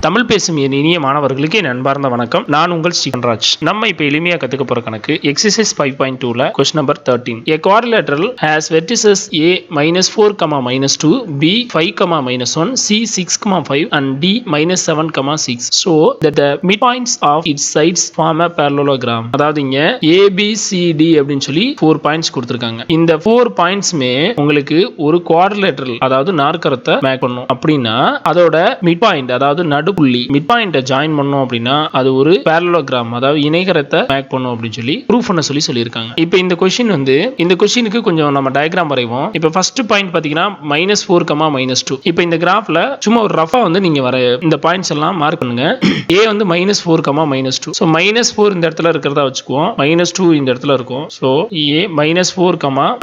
தமிழ் பேசும் என் இனிய மாணவர்களுக்கு என் அன்பார்ந்த வணக்கம். நான் உங்கள் ஸ்ரீகன்ராஜ். நம்ம இப்ப எளிமையா கத்துக்க போற கணக்கு எக்ஸசைஸ் 5.2ல question number 13. A quadrilateral has vertices A -4, -2, B 5, -1, C 6, 5 and D -7, 6. So that the midpoints of its sides form a parallelogram. அதாவது இங்க ABCD அப்படின்னு சொல்லி 4 பாயிண்ட்ஸ் கொடுத்திருக்காங்க. இந்த 4 பாயிண்ட்ஸ்மே உங்களுக்கு ஒரு குவாட்ரிலேட்டரல் அதாவது நாற்கரத்தை மேக் பண்ணும். அப்படின்னா அதோட மிட் பாயிண்ட் அதாவது நடுப்புள்ளி மிட் பாயிண்ட ஜாயின் பண்ணோம் அப்படின்னா அது ஒரு parallelogram அதாவது இணைகரத்தை மேக் பண்ணும் அப்படின்னு சொல்லி ப்ரூஃப் பண்ண சொல்லியிருக்காங்க. இப்போ இந்த கொஸ்டின் இந்த கொஸ்டினுக்கு கொஞ்சம் நம்ம டயக்ராம் வரைவோம். இப்போ ஃபர்ஸ்ட் பாயிண்ட் பாத்தீங்கன்னா -4, -2. இப்போ இந்த கிராஃப்ல சும்மா ஒரு ரஃபா நீங்க வர இந்த பாயிண்ட்ஸ் எல்லாம் மார்க் பண்ணுங்க. A -4, -2. ஸோ -4 இந்த இடத்துல இருக்கிறதா வச்சுக்குவோம். -2 இந்த இடத்துல இருக்கும். ஸோ A -4,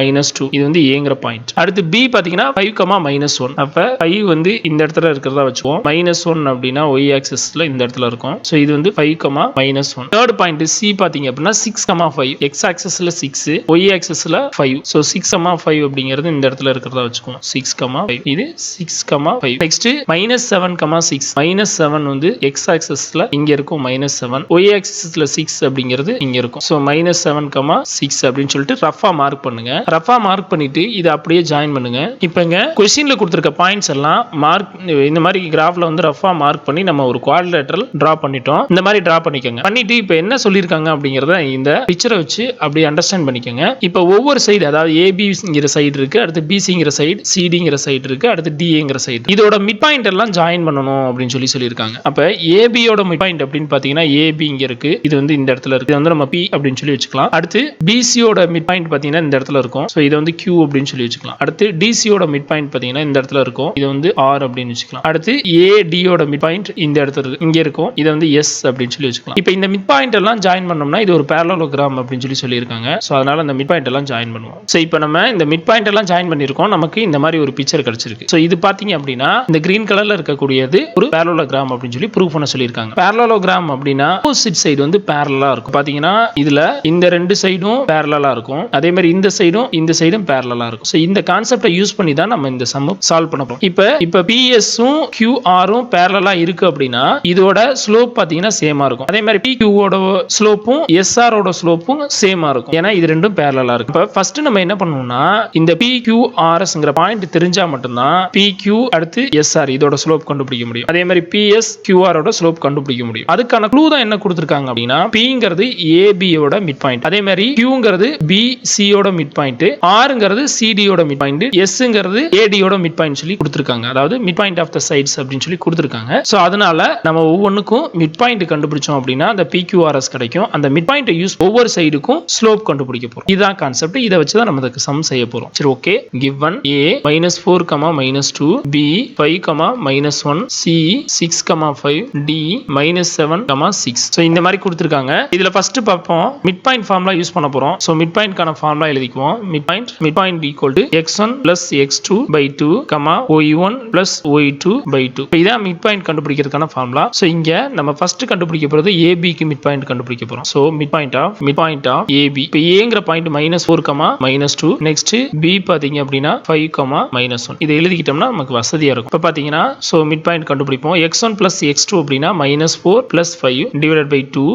-2 இது ஏங்கிற பாயிண்ட். அடுத்து B பாத்தீங்கன்னா 5, -1. அப்ப 5 இந்த இடத்துல இருக்கிறதா வச்சுக்குவோம். -1 அப்படின்னா y ஆக்சிஸ்ல இந்த இடத்துல இருக்கும். சோ இது 5, -1. தேர்ட் பாயிண்ட் C பாத்தீங்க அப்படின்னா 6, 5 x ஆக்சிஸ்ல 6 y ஆக்சிஸ்ல 5. சோ 6, 5 அப்படிங்கிறது இந்த இடத்துல இருக்கிறதா வச்சுக்குவோம். 6, 5 இது 6, 5. நெக்ஸ்ட் -7, 6 -7 x ஆக்சிஸ்ல இங்க இருக்கும் -7 y ஆக்சிஸ்ல 6 அப்படிங்கிறது இங்க இருக்கும். சோ -7, 6 அப்படின்னு சொல்லிட்டு ரஃபா மார்க் பண்ணுங்க. ரஃபா மார்க் பண்ணிட்டு இதை அப்படியே ஜாயின் பண்ணுங்க. இப்பங்க क्वेश्चनல கொடுத்திருக்க பாயிண்ட்ஸ் எல்லாம் மார்க் இந்த மாதிரி கிராஃப்ல ரஃபா மார்க் பண்ணி நம்ம ஒரு குவாட்ரிலேட்டரல் டிரா பண்ணிட்டோம். இந்த மாதிரி டிரா பண்ணிக்கோங்க. பண்ணிட்டு இப்போ என்ன சொல்லியிருக்காங்க அப்படிங்கறத இந்த பிக்சரை வச்சு அப்படியே அண்டர்ஸ்டாண்ட் பண்ணிக்கோங்க. இப்போ ஒவ்வொரு சைடு அதாவது ஏபிங்கிற சைடு இருக்கு, அடுத்து பிசிங்கிற சைடு, சிடிங்கிற சைடு இருக்கு, அடுத்து டிங்கிற சைடு. இதோட மிட் பாயிண்ட் எல்லாம் ஜாயின் பண்ணணும் அப்படின்னு சொல்லியிருக்காங்க. அப்ப ஏபியோட மிட் பாயிண்ட் அப்படின்னு பாத்தீங்கன்னா ஏபி இங்க இருக்கு, இது இந்த இடத்துல இருக்கு. இது நம்ம பி அப்படின்னு சொல்லி வச்சுக்கலாம். அடுத்து பிசியோட மிட் பாயிண்ட் பாத்தீங்கன்னா இந்த இடத்துல இருக்கும். ஸோ இதை கியூ அப்படின்னு சொல்லி வச்சுக்கலாம். அடுத்து டிசியோட மிட் பாயிண்ட் பாத்தீங்கன்னா இந்த இடத்துல இருக்கும். இது ஆர் அப்படின்னு வச்சுக்கலாம். அடுத்து ஏடியோட மிட் பாயிண்ட் இந்த இடத்துல இங்க இருக்கும். இது எஸ் அப்படின்னு சொல்லி வச்சுக்கலாம். இப்போ இந்த மிட் பாயிண்ட் எல்லாம் ஜாயின் பண்ணோம்னா இது ஒரு parallelogram அப்படின்னு சொல்லியிருக்காங்க. சோ அதனால அந்த மிட் பாயிண்ட் எல்லாம் ஜாயின் பண்ணுவோம். சோ இப்போ நம்ம இந்த மிட் பாயிண்ட் எல்லாம் ஜாயின் பண்ணிருக்கோம். நமக்கு இந்த மாதிரி ஒரு பிக்சர் கிடைச்சிருக்கு. சோ இது பாத்தீங்க அப்படின்னா இந்த கிரீன் கலர்ல இருக்கக்கூடியது ஒரு parallelogram அப்படின்னு சொல்லி ப்ரூஃப் பண்ண சொல்லியிருக்காங்க. parallelogram அப்படின்னா ஆப்போசிட் சைடு parallel-ஆ இருக்கும். பாத்தீங்கன்னா இதுல இந்த ரெண்டு சைடும் parallel-ஆ இருக்கும். அதே மாதிரி இந்த சைடும் parallel-ஆ இருக்கும். சோ இந்த கான்செப்டை யூஸ் பண்ணி தான் நம்ம இந்த சம் சால்வ் பண்ண போறோம். இப்போ PS-உம் QR-உம் parallel-ஆ இருக்கு அப்படின்னா இதோட ஸ்லோப் பாத்தீங்கன்னா சேமா இருக்கும். அதே மாதிரி PQ ஓட ஸ்லோப்பும் SR ஓட ஸ்லோப்பும் சேமா இருக்கும். ஏன்னா இது ரெண்டும் parallel-ஆ இருக்கு. இப்போ ஃபர்ஸ்ட் நம்ம என்ன பண்ணனும்னா இந்த PQRSங்கற பாயிண்ட் தெரிஞ்சா மட்டும்தான் PQ அடுத்து SR இதோட ஸ்லோப் கண்டுபிடிக்க முடியும். அதே மாதிரி PS QR ஓட ஸ்லோப் கண்டுபிடிக்க முடியும். அதுக்கான க்ளூ தான் என்ன கொடுத்திருக்காங்க அப்படின்னா Pங்கிறது AB ஓட மிட் பாயிண்ட், அதே மாதிரி Qங்கிறது BC ஓட மிட் பாயிண்ட், Rங்கிறது CD ஓட மிட் பாயிண்ட், Sங்கிறது AD ஓட மிட் பாயிண்ட் சொல்லி கொடுத்திருக்காங்க. அதாவது mid point of the sides அப்படின்னு சொல்லி கொடுத்திருக்காங்க. சோ அதனால நம்ம ஒவ்வொன்றுக்கும் மிட் பாயிண்ட் கண்டுபிடிச்சோம் அப்படின்னா அந்த PQRS கிடைக்கும். அந்த மிட் பாயிண்ட் யூஸ் ஒவ்வொரு சைடுக்கும் ஸ்லோப் கண்டுபிடிக்க போறோம். இதுதான் கான்செப்ட். இதை வச்சு தான் நம்ம அதுக்கு சம் செய்ய போறோம். சரி, okay. given A -4, -2, B 5, -1, C 6, 5, D -7, 6. So இந்த மாதிரி கொடுத்திருக்காங்க. இதுல ஃபர்ஸ்ட் பார்ப்போம். மிட் பாயிண்ட் ஃபார்முலா யூஸ் பண்ண போறோம். சோ மிட் பாயிண்ட்கான ஃபார்முலா எழுதிக்குவோம். Mid point equal to x1 + x2/2, y1 + y2/2. இதான் மிட் பாயிண்ட் கண்டுபிடிக்கிறதுக்கான ஃபார்முலா. சோ இங்க நம்ம ஃபர்ஸ்ட் கண்டுபிடிக்க போறது AB க்கு மிட் பாயிண்ட் கண்டுபிடிக்க போறோம். So mid point of AB. இப்போ Aங்கற பாயிண்ட் -4, -2. நெக்ஸ்ட் B பாத்தீங்க அப்படினா 5, -1. இதை எழுதிக்கிட்டோம்னா நமக்கு வசதியா இருக்கும். இப்போ பாத்தீங்கன்னா சோ மிட் பாயிண்ட் கண்டுபிடிப்போம். x1 + x2 அப்படினா -4 + 5 / 2,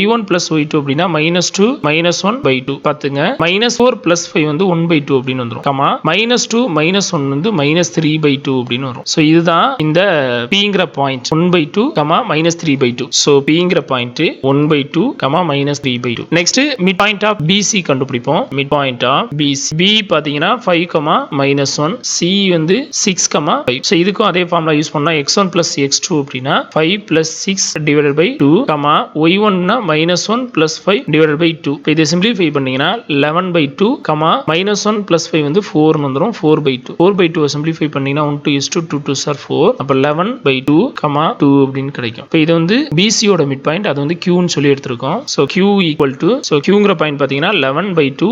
y1 + y2 அப்படினா -2 -1/2. பாத்துங்க -4 + 5 1/2 அப்படின்னு வந்துரும். -2 -1 -3/2 அப்படின்னு வரும். சோ இதுதான் இந்த Pங்கற பாயிண்ட் 1/2, -3/2. சோ Pங்கற point 1/2, -3/2. Next mid point of BC கண்டுபிடிப்போம். Mid point of BC. B பாத்தீங்கன்னா 5, -1, C 6, 5. சோ இதுக்கும் அதே ஃபார்முலா யூஸ் பண்ணா x1 + x2 அப்படினா 5 + 6 / 2, y1 னா -1 + 5 / 2. இதை சிம்பிளிஃபை பண்ணீங்கன்னா 11/2, -1 + 5 4 ன்னு வந்துரும். 4/2. 4/2 சிம்பிளிஃபை பண்ணீங்கன்னா 1 = 2, 2 2 are 4. அப்ப 11/2, 2 அப்படின்னு கிடைக்கும். இப்போ இது BC ஓட மிட் பாயிண்ட், அது Q ன்னு சொல்லி எடுத்துருக்கோம். சோ Q ஈக்குவல் டு Qங்கற பாயிண்ட் பாத்தீங்கன்னா 11/2,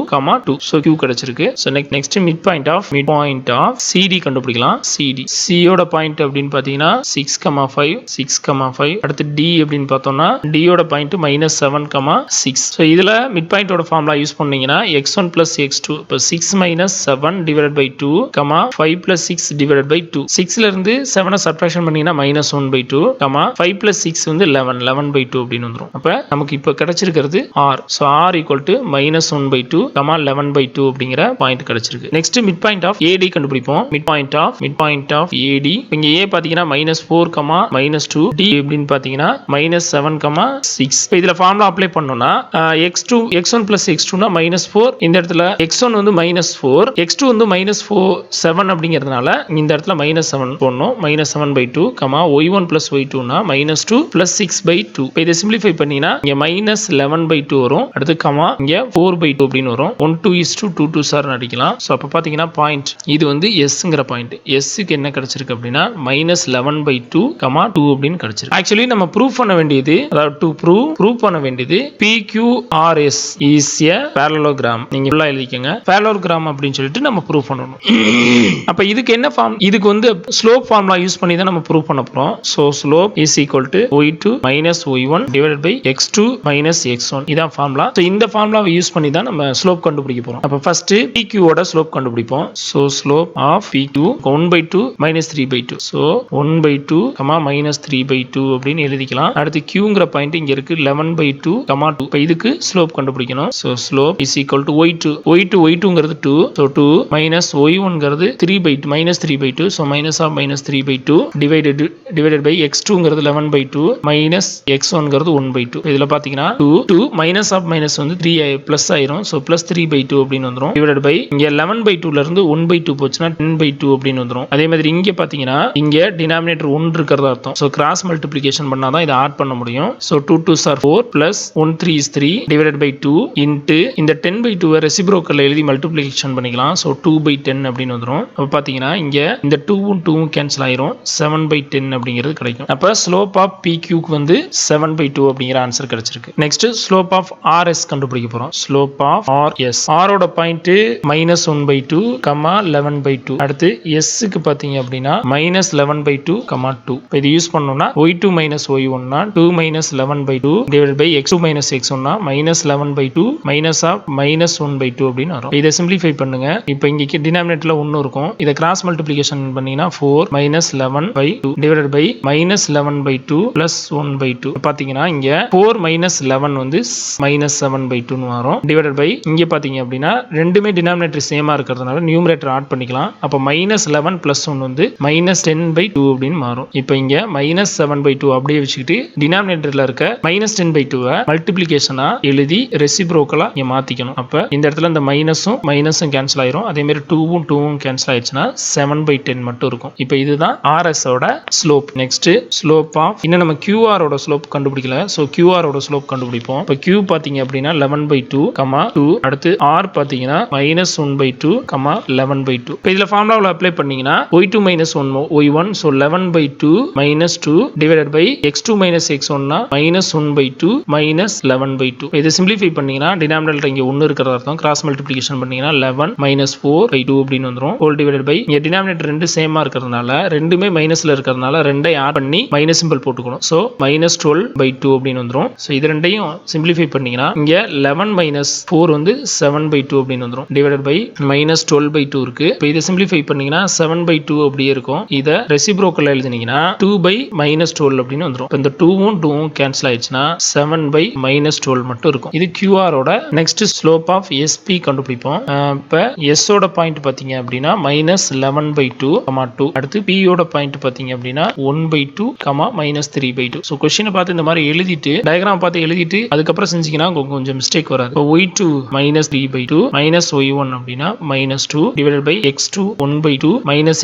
2. சோ Q கிடைச்சிருக்கு. So next mid point of CD கண்டுபிடிக்கலாம். C ஓட பாயிண்ட் அப்படின்னு பாத்தீங்கன்னா 6, 5, 6, 5. அடுத்து D அப்படின்னு பார்த்தோம்னா D ஓட பாயிண்ட் -7, 6. சோ இதுல மிட் பாயிண்டோட ஃபார்முலா யூஸ் பண்ணீங்கன்னா x1 + x2. இப்போ 6 - 7 / 2, 5 + 6 / 2. 6ல இருந்து 7 சப்ட்ராக்ஷன் பண்ணீங்கன்னா -1/2, 5 + 6 வந்து 11/2 அப்படின்னு வந்துரும். அப்ப நமக்கு இப்ப கிடைச்சிருக்கிறது r. so r = -1/2, 11/2 அப்படிங்கிற பாயிண்ட் கிடைச்சிருக்கு. Next mid point of AD கண்டுபிடிப்போம். மிட் பாயிண்ட் ஆஃப் AD இங்க A பாத்தீங்கன்னா -4, -2, D அப்படின்னு பாத்தீங்கன்னா -7, 6. இப்போ இதுல ஃபார்முலா அப்ளை பண்ணோம்னா x1 + x2 னா -4, இந்த இடத்துல x1 வந்து -4, x2 வந்து -7 அப்படிங்கிறதுனால இந்த இடத்துல -7 போடணும். -7/2, y1 + y2 னா -2 + 6/2. இப்போ இதை சிம்பிளிஃபை பண்ணீங்கன்னா இங்க -11/2 வரும். அடுத்து இங்க 4/2 அப்படின்னு வரும். 1 2 2 2 சார் அடிக்கலாம். சோ அப்ப பாத்தீங்கன்னா பாயிண்ட் இது வந்து sங்கற பாயிண்ட். sக்கு என்ன கிடைச்சிருக்கு அப்படின்னா -11/2, 2 அப்படின்னு கிடைச்சிருக்கு. ஆக்சுவலி நம்ம ப்ரூஃப் பண்ண வேண்டியது, அதாவது டு ப்ரூவ் பண்ண வேண்டியது PQRS is a parallelogram. நீங்க ஃபுல்லா எழுதிக்கங்க. parallelogram அப்படின்னு சொல்லிட்டு நம்ம ப்ரூவ் பண்ணனும். அப்ப இதுக்கு என்ன ஃபார்ம்? இதுக்கு வந்து ஸ்லோப் ஃபார்முலா யூஸ் பண்ணி தான் நம்ம ப்ரூவ் பண்ண போறோம். So slope is equal to y2 - y1 divided by x2 - x1. இதான் ஃபார்முலா. சோ இந்த ஃபார்முலாவை யூஸ் பண்ணி தான் நம்ம ஸ்லோப் கண்டுபிடிக்க போறோம். அப்ப ஃபர்ஸ்ட் PQ ஓட ஸ்லோப் கண்டுபிடிப்போம். So slope of PQ 1/2 - 3/2. So 1/2, -3/2 அப்படின்னு எழுதிக்கலாம். அடுத்து Qங்கற பாயிண்ட் இங்க இருக்கு 11/2, 2. இப்ப இதுக்கு ஸ்லோப் கண்டுபிடிக்கணும். So slope is equal to y2ங்கிறது 2. So 2 -y1ங்கிறது 3/2, -3/2. So -3/2 divided by x2ங்கிறது 11/2 -x1ங்கிறது 1/2. இதுல பாத்தீங்கன்னா 2 - வந்து 3 பிளஸ் ஆயிரும். சோ +3/2 அப்படின்னு வந்துரும். divided by இங்க 11/2ல இருந்து 1/2 போச்சுன்னா 10/2 அப்படின்னு வந்துரும். அதே மாதிரி இங்க பாத்தீங்கன்னா இங்க டினாமினேட்டர் 1 இருக்கிறதா அர்த்தம். சோ கிராஸ் மல்டிப்ளிகேஷன் பண்ணாதான் இதை ஆட் பண்ண முடியும். So 2 2s are 4 plus 1 3 is 3 divided by 2 into இந்த 10/2 ரெசிப்ரோக்கல்ல எழுதி மல்டிப்ளிகேஷன் பண்ணிக்கலாம். சோ 2/10 அப்படின்னு வந்துரும். அப்ப பாத்தீங்கன்னா இங்க இந்த 2ம் 2ம் கேன்சல் ஆயிரும். 7/10 அப்படிங்கிறது கிடைக்கும். அப்ப ஸ்லோப் ஆஃப் PQ க்கு வந்து 7/2 அப்படிங்கிற ஆன்சர் கிடைச்சிருக்கு. நெக்ஸ்ட் ஸ்லோப் ஆஃப் RS கண்டுபிடிக்க போறோம். ஸ்லோப் ஆஃப் RS, R ஓட பாயிண்ட் -1/2, 11/2. அடுத்து S க்கு பாத்தீங்க அப்படின்னா -11/2, 2. இப்போ இது யூஸ் பண்ணோம்னா y2 - y1 னா 2 - 11/2 divided by x2 - x1 னா -11/2 -1/2 அப்படின்னு வரும். இதை சிம்பிளிஃபை பண்ணுங்க. இப்போ இங்க டினாமினேட்டர்ல 1 இருக்கும். இதை கிராஸ் மல்டிப்ளிகேஷன் பண்ணீங்கன்னா 4 - 11/2 divided by -11/2 plus 1/2. பாத்தீங்கன்னா இங்க 4 - 11 வந்து -7/2 னு வரும். divided by இங்க பாத்தீங்க அப்படின்னா ரெண்டுமே டினாமினேட்டர் சேமா இருக்கிறதுனால நியூமரேட்டர் ஆட் பண்ணிக்கலாம். அப்ப -11 + 1 வந்து -10/2 அப்படின்னு மாறும். இப்போ இங்க -7/2 அப்படியே வச்சுக்கிட்டு டினாமினேட்டர்ல இருக்க -10/2 மல்டிப்ளிகேஷனா எழுதி ரெசிப்ரோக்கலா இங்க மாத்திக்கணும். அப்ப இந்த இடத்துல இந்த மைனஸும் கேன்சல் ஆயிரும். அதே மாதிரி 2ம் 2ம் கேன்சல் ஆயிடுச்சுன்னா 7/10 மட்டும் இருக்கும். இப்போ இதுதான் RS ஓட ஸ்லோப். நெக்ஸ்ட் ஸ்லோப் ஆஃப் இன்னும் நம்ம QR ஓட ஸ்லோப் கண்டுபிடிக்கல. சோ QR ஓட ஸ்லோப் கண்டுபிடிப்போம். இப்போ Q பாத்தீங்க அப்படின்னா 11/2, 2. அடுத்து R பாத்தீங்கன்னா -1/2, 11/2. இப்போ இதுல ஃபார்முலாவை அப்ளை பண்ணீங்கன்னா y2 - y1 so 11/2 -2 divided by x2 - x1 னா -1/2 -11/2. இதை சிம்பிளிஃபை பண்ணீங்கன்னா டினாமினேட்டர் இங்க 1 இருக்கிறதா அர்த்தம். கிராஸ் மல்டிப்ளிகேஷன் பண்ணீங்கன்னா 11 - 4/2 அப்படின்னு வந்துரும். ஹோல் டிவைடட் பை இங்க டினாமினேட்டர் ரெண்டு சேமா இருக்கிறதுனால ரெண்டுமே மைனஸ்ல இருக்கிறதுனால ரெண்டையும் ஆட் பண்ணி மைனஸ் சிம்பிள் போட்டுக்கணும். சோ -12/2 அப்படின்னு வந்துரும். சோ இது ரெண்டையும் சிம்பிளிஃபை பண்ணீங்கன்னா இங்க 11 - 4 வந்து 7/2 அப்படின்னு வந்துரும். டிவைடட் பை -12/2 இருக்கு. இப்போ இதை சிம்பிளிஃபை பண்ணீங்கன்னா 7/2 அப்படியே இருக்கும். இதை ரெசிப்ரோக்கல்ல எழுதினீங்கன்னா 2/-12 அப்படின்னு வந்துரும். இப்போ இந்த 2ம் 2ம் கேன்சல் ஆயிடுச்சுன்னா 7/-12 மட்டும் இருக்கும். இது QR ஓட. நெக்ஸ்ட் ஸ்லோப் ஆஃப் SP கண்டுபிடிப்போம். இப்போ S ஓட பாயிண்ட் பாத்தீங்க அப்படின்னா -11/2, 2. அடுத்து P ஓட பாயிண்ட் பாத்தீங்க அப்படின்னா 1/2, -3/2. சோ क्वेश्चन பார்த்து இந்த மாதிரி எழுதிட்டு டயகிராம் பார்த்து எழுதிட்டு அதுக்கப்புறம் செஞ்சீங்கன்னா கொஞ்சம் மிஸ்டேக் வராது. இப்போ y2 -3/2 y1 அப்படின்னா -2 divided by x2 1/2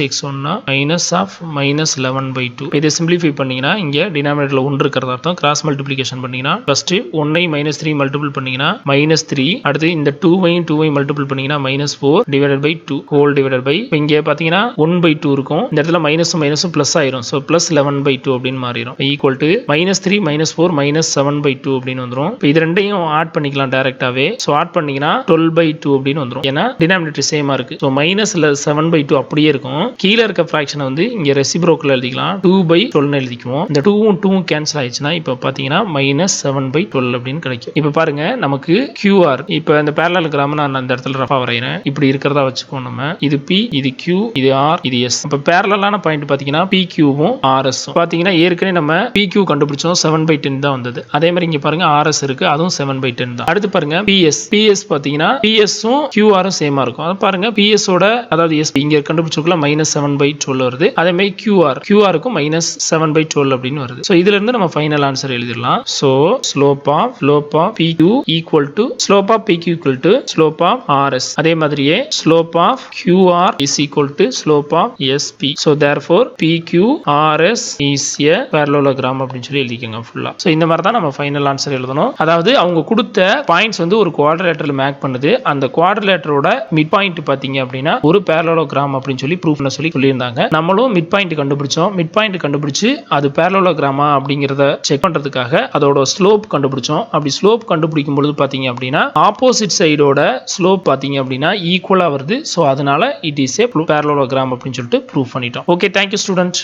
x1 னா -11/2. இதை சிம்பிளிஃபை பண்ணீங்கன்னா இங்க டினாமினேட்டர்ல 1 இருக்கிறதா அர்த்தம். கிராஸ் மல்டிப்ளிகேஷன் பண்ணீங்கன்னா ஃபர்ஸ்ட் 1 ஐ -3 மல்டிபிள் பண்ணீங்கன்னா -3. அடுத்து இந்த 2ஐயும் 2ஐயும் மல்டிபிள் பண்ணீங்கன்னா -4 divided by 2 whole divided by இங்க பாத்தீங்கன்னா 1/2 இருக்கும். இந்த இடத்துல மைனஸும் பிளஸ் ஆயிரும். சோ +11/2 அப்படின்னு மாறிடும். ஈக்குவல் டு -3 -4 -7/2 அப்படின்னு வந்துரும். இப்போ இது ரெண்டையும் ஆட் பண்ணிக்கலாம் டைரக்டாவே. சோ ஆட் பண்ணீங்கன்னா 12/2 அப்படின்னு வந்துரும். ஏன்னா டினாமினேட்டர் சேமா இருக்கு. சோ -7/2 அப்படியே இருக்கும். கீழ இருக்க ஃபிராக்ஷனை வந்து இங்க ரெசிப்ரோக்கல்ல எழுதிக்கலாம். 2/12 எழுதிக்குவோம். இந்த 2ம் 2ம் கேன்சல் ஆயிடுச்சுன்னா இப்போ பாத்தீங்கன்னா -7/12 அப்படின்னு கிடைக்கும். இப்போ பாருங்க நமக்கு QR இப்போ இந்த parallelogram நான் அந்த இடத்துல ரஃபா வரையறேன். இப்படி இருக்கிறதா வச்சுக்கோ நம்ம. இது P, இது Q, இது R, இது S. அப்ப parallel பாயிண்ட் பாத்தீங்கன்னா PQ QRம் RS பாத்தீங்கன்னா ஏற்கனவே நம்ம PQ கண்டுபிடிச்சோம் 7/10 தான் வந்தது. அதே மாதிரி இங்க பாருங்க RS இருக்கு, அதுவும் 7/10 தான். அடுத்து பாருங்க PS பாத்தீங்கன்னா PSம் QRம் சேமா இருக்கும். அது பாருங்க PS ஓட அதாவது S இங்க கண்டுபிடிச்சோம்ல -7/12 வருது. அதே மாதிரி QRக்கும் -7/12 அப்படின்னு வருது. சோ இதுல இருந்து நம்ம ஃபைனல் ஆன்சர் எழுதிடலாம். So slope of PQ equal to slope of PQ equal to slope of RS. அதே மாதிரியே slope of QR is equal to slope of SP. So therefore PQ RS is a parallelogram அப்படின்னு சொல்லி எழுதிக்கங்க ஃபுல்லா. So இந்த மாதிரி தான் நம்ம final answer எழுதணும். அதாவது அவங்க கொடுத்த பாயிண்ட்ஸ் வந்து ஒரு குவாட்ரிலேட்டரல் மேக் பண்ணுது. அந்த குவாட்ரிலேட்டரோட மிட் பாயிண்ட் பாத்தீங்க அப்படின்னா ஒரு parallelogram அப்படின்னு சொல்லி ப்ரூஃப் பண்ண சொல்லியிருந்தாங்க. நம்மளும் மிட் பாயிண்ட் கண்டுபிடிச்சோம். மிட் பாயிண்ட் கண்டுபிடிச்சு அது parallelogram அப்படிங்கறத செக் பண்றதுக்காக அதோட ஸ்லோப் கண்டுபிடிச்சோம். அப்படி ஸ்லோப் கண்டுபிடிக்கும் பொழுது பாத்தீங்க அப்படின்னா ஆப்போசிட் சைடோட ஸ்லோப் பாத்தீங்க அப்படின்னா ஈக்குவலா வருது. சோ அதனால இட் இஸ் ஏ parallelogram அப்படின்னு சொல்லிட்டு ப்ரூஃப் பண்ணிட்டோம். Okay, thank you student.